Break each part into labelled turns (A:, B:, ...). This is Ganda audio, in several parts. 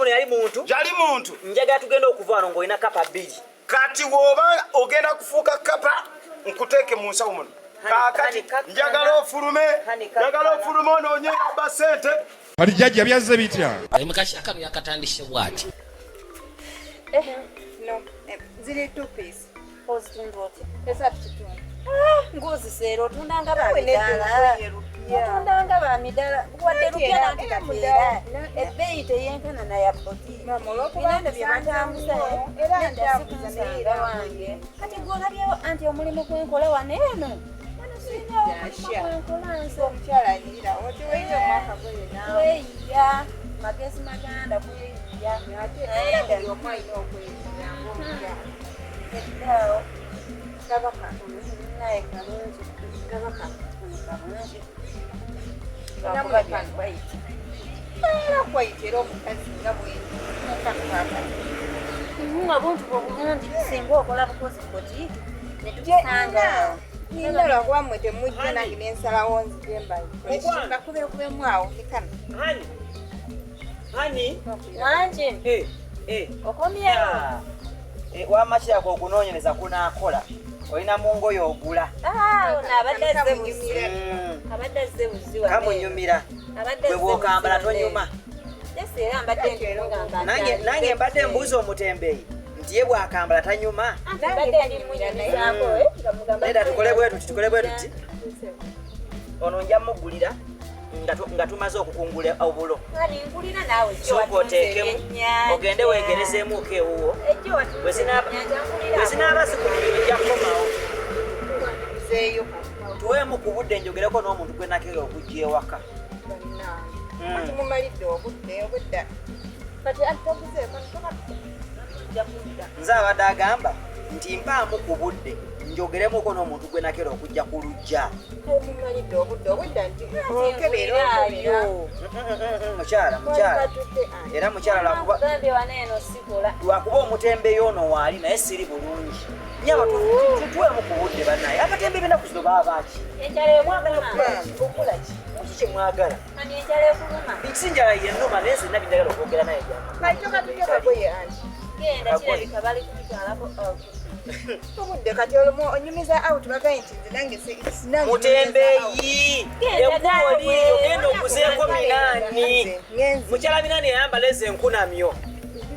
A: ono yali muntu njagala tugenda okuva wano ng'olina kapa 2
B: kati woba ogenda kufuuka kapa nkuteeke mu nsawo muno kaakati njagala ofulume onoonye basente
C: kati jjajja byazze bitya
D: mukashaka byakatandise bwati
E: no ziri 2 piece
F: ozitundoti
E: esatu kitundu
F: ng'ozisera otundanga bamidala otundanga bamidala wadde lupya nanti kateera ebbeeyi teyenkana naya botiki binene byebatambuza era ndasikunsaira wange kati gwolabyewo anti omulimu gwenkola wano eno
E: omukyala ayirira otiweiyo omwaka gweyona
F: weyiya magezi maganda kweyiya
E: naye buli omu alina okweyiya ng'omukyala
F: eddaawo kabaka naye kalungi kabaka kalungi
E: era kwayitira omukazi nga
F: nga buntu obulungi singa okola bukozi botiki netukisanga
E: nindala kuba mmwe temujja nange nensalawo nzije mbakubekubemu awo nikana
A: hani
F: wanje okomyewo
A: wamakirako okunoonyereza kunaakola olina mungoye ogula
F: abadde azze buziwa
A: kamunyumira bwe bwokambala tonyuma nange mbadde mbuuza omutembeeyi nti ye bwakambala tanyuma neda tukole bwe tuti ono nja mugulira nga tumaze okukungula obulo sooka oteekemu ogende weegerezeemuko ewuwo bwe zinaaba zikulira ojja kukomawo tuweemu ku budde njogereko n'omuntu gwe nakera okujja ewaka
E: mumalidde obudde obudda kati atabuzeeko
A: nze abadde agamba nti mpaamu ku budde njogeremuko n'omuntu gwe nakera okujja ku lujja
E: mumalidde obudde obudda nti okebeera
A: mukyala era mukyala lwakuba omutembeeyi ono waali naye siri bulungi nyaba tutuwemu ku budde bannaye abatembe binaku zino baba baki okulaki kiki mwagala bikisinjala yennuma naye zenna bindagala okwogera naye
E: kaitokatutekagweye anti
F: genda kirabika bali kubitwalako
E: obudde kati onyumiza out bagaye nti nange
A: mutembeeyi ekuli ogenda oguzeeko minaani mukyala minaani yayambala ezo enkunamyo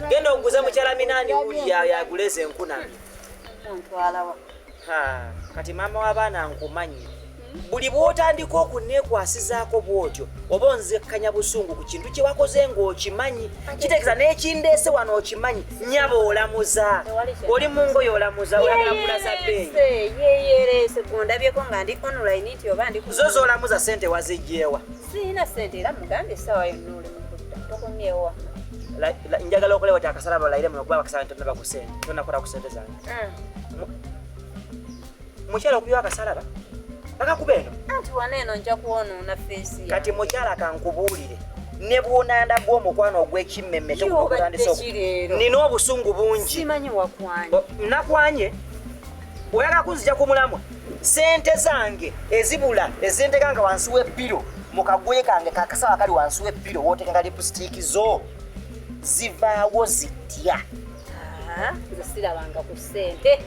A: genda oguze mukyala minaani uli yagula ezo enkunamyo kati maama w'abaana nkumanyi buli bw'otandika okunneekwasizaako bw'otyo oba onzekkanya busungu ku kintu kye wakoze ng'okimanyi kitegeeza n'ekindeese wano okimanyi nyaba olamuza oli mu ngoye olamuza oyagala kulaza bbeeyi
F: yeyereese gondabyeko nga ndi online nti oba ndi
A: zo z'olamuza ssente wazijjeewa
F: siina ssente era mugambye essaawa yonna oli mukudda tokomyewo
A: njagala okulewa ti akasala balayire muno kuba akasala ntonnaba ku ssente tonnakola ku ssente zange mukyala okubywa akasalaba bakakuba eno
F: anti wana eno nja kuwonoona feesi
A: kati mukyala kankubuulire ne bw'onanda bw'omukwano ogw'ekimmemme nina obusungu bungi
F: simanyi wakwanye
A: nakwanye oyagala kunzija ku mulamwa ssente zange ezibula ezenteka nga wansi w'eppiro mu kagoye kange kakasaba kali wansi w'eppiro wooteka nga lipusitiiki zo zivaawo zitya
F: nze sirabanga ku ssente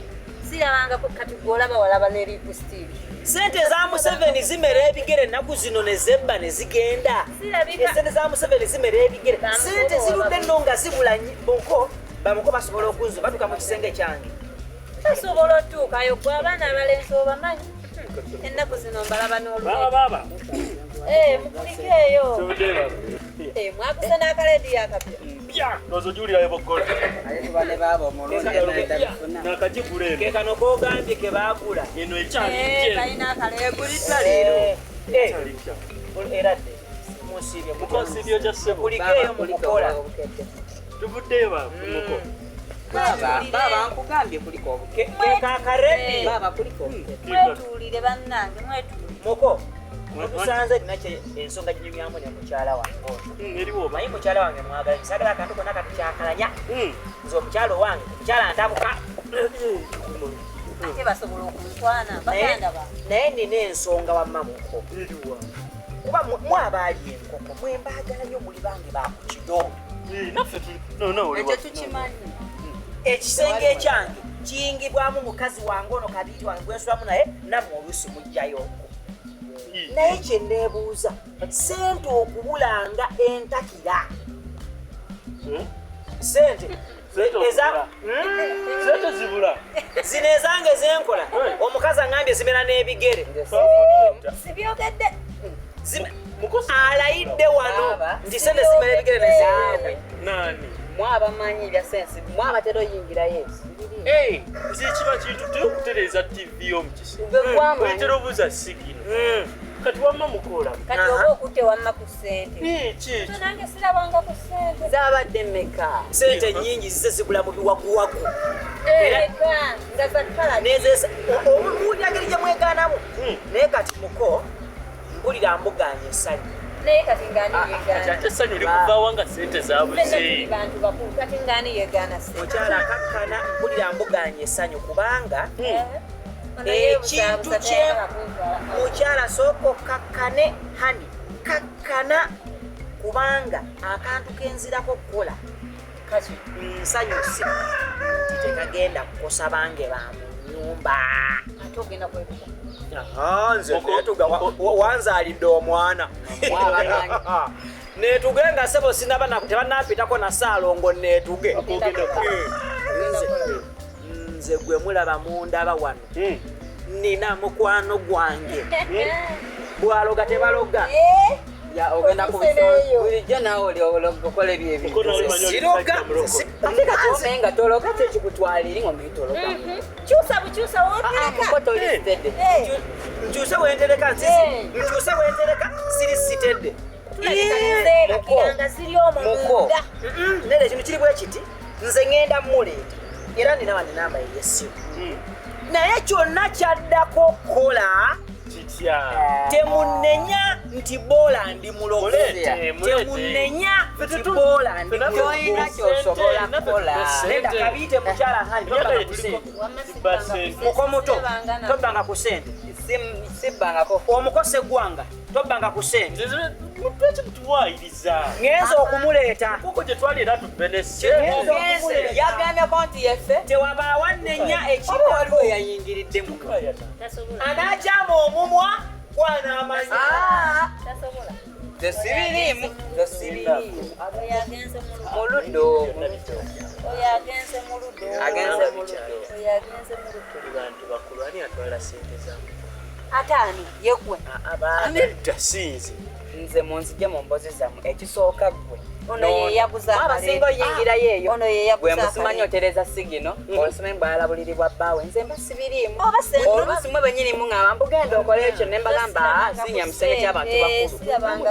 F: sirabanga kati gwolaba walaba ne lipusitiiki
A: sente za Museveni zimera ebigere ennaku zino ne zebba ne zigenda sente za Museveni zimera ebigere sente zirudde nno nga zibula muko bamuko basobola okunzo batuka mu kisenge kyange
F: tasobola otuukayo gwe abaana abalenzi obamanyi ennaku zino mbalaba n'olubaba mukuliko eyo mwakuse n'akalediyo akapya
G: nozojulirayo bokola
A: bane baba omulonde
G: nakajigula
A: ke kano kogambye ke baagula
G: eno ekyali
F: kalina akalegulitwa leero
A: era dde musibye
G: mukosibyo gya ssebo
A: kulikeeyo mukukola
G: tuvuddeyo bamuko
A: baba nkugambye kuliko kakaredi
F: baba kuliko mwetuulire bannange mwetuulire
A: muko musanze dinakye ensonga ginyumyamu ne mukyala wange
G: eriwo
A: manyi mukyala wange mwagala kisagala akantu konna kati kyakalanya nze omukyala owange mukyala ntabuka
F: ate basobola okuntwana baganda ba
A: naye nina ensonga wamma muko kuba mwabaali enkoko mwembaagala nnyo muli bange bakukido
G: Naffe no
F: ekyo tukimanyi.
A: Ekisenge ekyange kiyingibwamu mukazi wange ono Kabiri wange gwensulamu naye nammwe oluusi mujjayo. Naye kye neebuuza sente okubulanga entakira. Sente
G: Sente zibula.
A: Zino ezange zenkola omukazi aŋŋambye zimera n'ebigere.
F: Sibyogedde.
A: Alayidde wano nti sente zimera ebigere nezibwe.
G: Nani?
F: Mwabamanyi bya sensi mwabatera oyingira yesu.
G: Nze kiba kintu okutereeza TV y'omukisa.
F: Gwamanya.
G: Wetera obuuza sigino. Kati wamma mukola.
F: Kati oba okutte wamma ku ssente.
G: Ki?
F: Nange sirabanga ku ssente. Zaabadde mmeka?
A: Sente nnyingi zize zigula mu biwaguwagu.
F: Eka nga za kala.
A: Omuwulyageri gye mwegaanamu. Naye kati muko mpulira mbuganya essanyu.
F: Naye kati ngani yegaana.
G: Ate essanyu likuvawa nga sente zaabuze.
F: Bantu bakulu kati ngani yegaana ssente.
A: Mukyala akakkana mpulira mbuganya essanyu kubanga ekintu kye mukyala sooka okkakkane hani kakkana kubanga akantu kenzirako okukola kati nsanyuse nti tekagenda kukosa bange ba mu nnyumba.
F: Ate ogenda kwebuka.
A: Nze neetuga wanzaalidde omwana neetuge nga sebo sinaba tebanampitako na Ssaalongo neetuge. Nze gwe mulaba mundaba wano nina mukwano gwange bwaloga tebaloga
F: ogenda kubulijjo naawe oli okola ebyo
A: siroga
F: ate kati nga tologa tekikutwaliri ng'omitologa kyusa bukyusa woterekatolistedde
A: nkyuse wentereka nkyuse wentereka siri sitedde
F: nga ziri omwo munda
A: nere ekintu kiri bwe kiti nze ŋŋenda muleeta era nina wano enamba ey'essimu naye kyonna kyaddako okukola temunenya nti boola ndi mulogo temunenya nti boola ndi leta kabiite mukyala hani tobbanga ku sente muko muto tobbanga ku sente
F: sibbangako
A: omuko seggwanga tobbanga ku sente
G: Lwaki mutuwaayiriza?
A: ŋŋenza okumuleeta
G: Kuko gye twali era tubbenese.
F: yagambye nti yeffe
A: tewabaawo annenya ekiba
F: waliwo yayingiriddemu
A: anakyama omumwa gwanaamanya
F: tesibiriimu muluddo agenze muluddo
G: Tuli bantu bakulu ani atwala sente zamu.
F: ate ani yegwe
G: Anedda sinzi.
F: nze munzije mu mbozi zammwe ekisooka ggwe ono yeyaguza abasinga oyingirayo eyo ono yeyaguza gwe musimanyi otereza sigino olusimanyi bwalabulirirwa bbaawe nze mba sibiriimu oluusi mwe bennyini muŋŋamba mbugenda okola ekyo ne mbagamba sinya musenge ky'abantu bakulu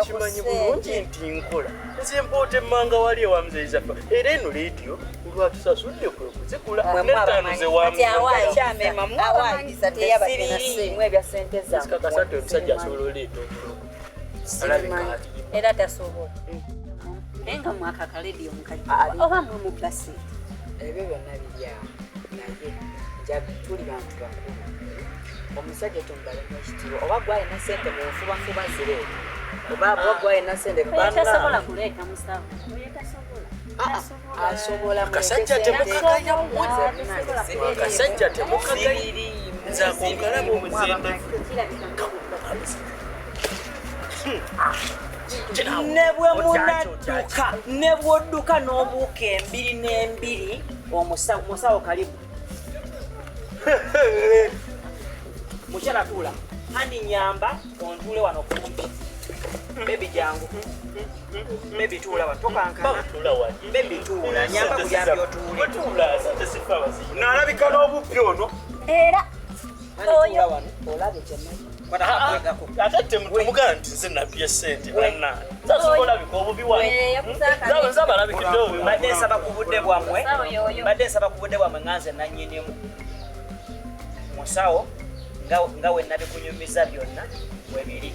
G: Kimanyi bulungi nti nkola. Nze mpoota emmanga wali ewamuzeiza fa. Era eno leediyo olwatusasudde kwe kuzigula n'ettaano ze
F: kyamema muawaagisa teyabasibiriimu ebya sente zammwe
G: kakasante omusajja asobola oleeta obulogo.
F: era tasobola naye nga mwakaka lediyo mukajja oba mwe mu basiti ebyo byonna biryawo naye njaga tuli bantu bakulu omusajja tumbalemu ekitiibwa oba gwalina sente mu nfubafuba zireeta oba gwalina sente tasobola kuleeta musawo asobola
G: Akasajja temukagaya akasajja temukagaya nze akonkalaba omuzende
A: ne bwe munadduka ne bwodduka n'obuuka embiri n'embiri omusawo kalibu mukyala tuula hani nyamba ontuule wano kumpi bebi jangu bebi tuula wano tokankana bebi tuula nyamba kuyambi otuule
B: n'alabika n'obuppi ono
F: era
A: tuula wano olabe kyemanyi
G: ate temugana nti nze nabye sente banna tasobola bika obubi wanze abalabikidde obubi
A: badde nsaba ku budde bwammwe nganze nannyinimu musawo nga we nabikunyumiza byonna webiri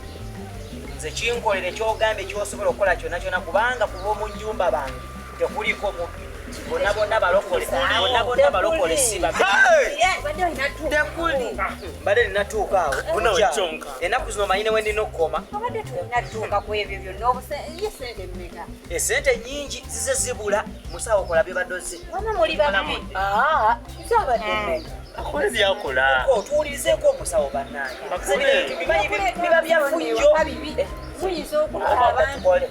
A: nze kinkolere kyogambye kyosobola okukola kyonna kyonna kubanga kuba omu nnyumba bange tekuliko mubbi bonna balokole siba mbadde ninatuuka awo ennaku zino manyine we ndina okukoma esente nyingi zize zibula musawo kola bye badoze
G: akole byakola
A: tuwulirizeeko omusawo bannange biba byafujjo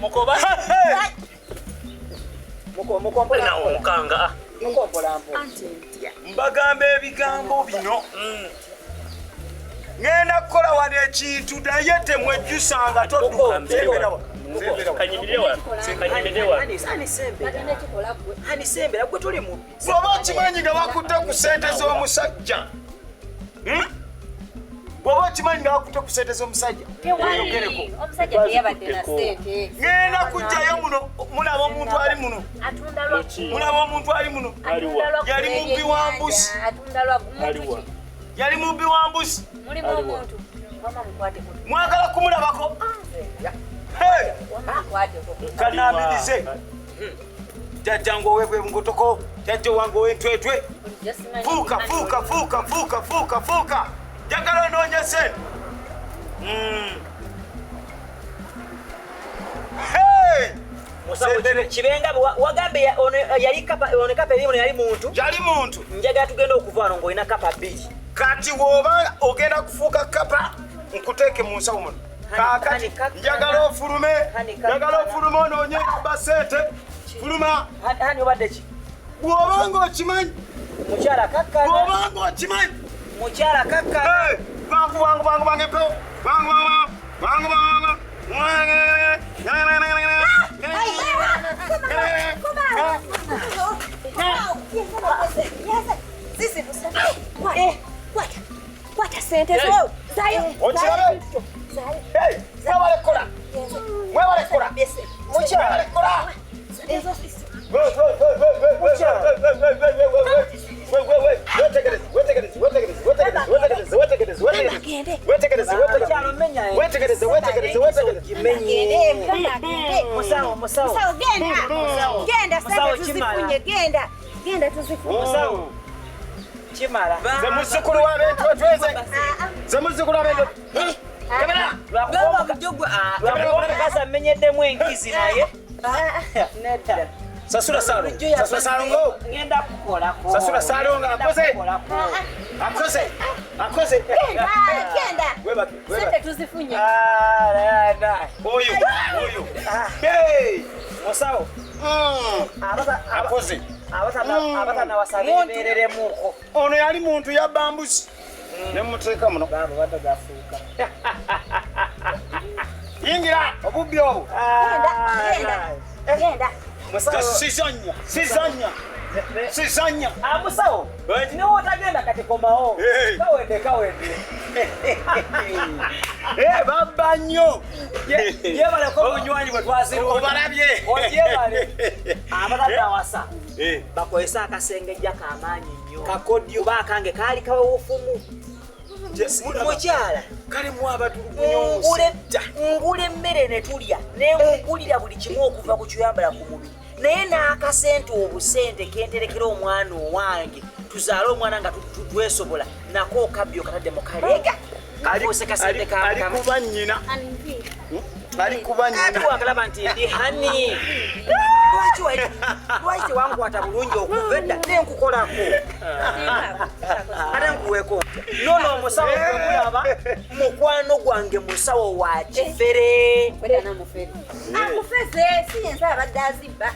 G: mukoba
B: mbagamba ebigambo bino ngenda kukola wano ekintu naye temwejjusanga todduka
A: hanisembera gwe tuli mubbi
B: bw'oba okimanyi nga bakutte ku ssente z'omusajja bw'oba okimanyi nga bakutte ku ssente z'omusajja oyogereko ngenda kujjayo muno mulaba omuntu ali muno yali mubbi wa mbuzi yali mubbi wa mbuzi mwagala kumulabako kanambirize jajja ng'owegwe ngotoko jajja wange ow'entwetwe fuuka jagala onoonya sente
A: kibenga wagambe yali kapa erimu yali muntu njagala tugenda okuva wano ng'olina kapa 2
B: kati w'oba ogenda kufuuka kapa nkuteeke mu nsawo muno kaakati njagala ofulume onoonye kuba sente fuluma
A: hani obadde ki
B: bw'obanga okimanyi
A: mukyala kakkana
B: bangu empewo
F: Kwata sente zo. Zayo.
B: Okirabe? Mwebalekola. Mukyala.
F: Genda tuzifunye.
A: Chimala.
B: Zemuzukulu wa bentu tweze. Zemuzukulu wa bentu.
A: Lwakuboka kasa mmenyeddemu enkizi naye.
B: Netta. Sasula salo ngo.
A: Ngenda kukola ko.
B: Sasula salo nga akoze.
F: Genda.
B: Weba.
F: Sente tuzifunye.
B: Oyo. Hey.
A: Musawo.
B: Akoze.
A: Abatana wasalibeereremuko.
B: Ono yali muntu yabba mbuzi. Ne muteeka muno.
A: Baba batagafuuka.
B: Yingira obubbi obwo.
F: Genda.
A: Musawo.
B: Sizanya.
A: Musawo. Niwo otagenda kati komawo. Kawedde.
B: Babba nnyo.
A: Yebaleko obunywanyi bwe twazirwa.
B: Obalabye.
A: Yebale. Abatata wasa. Bakozesa akasengejja k'amaanyi nnyo.
B: Kakodyo.
A: Kuba akange kaali kaweefumu. Mukyala.
B: Kale mu abatulugunyongo.
A: Ngula emmere ne tulya. Nengulira buli kimu okuva ku kyambala ku mubiri. Naye n'akasente obusente kenterekera omwana owange. Tuzaale omwana nga twesobola. Nako okabbyo katadde mu kaleega. Kafuuse kasente ka
B: ali kuba nnyina. Ali kuba nnyina.
A: Twagalaba nti ndi hani. Lwaki wankwata bulungi okuva edda nenkukolako. Ate nkuweeko. Nono omusawo gwemulaba mukwano gwange musawo wa kifere.
F: Akufeze si yensi abadde azibba.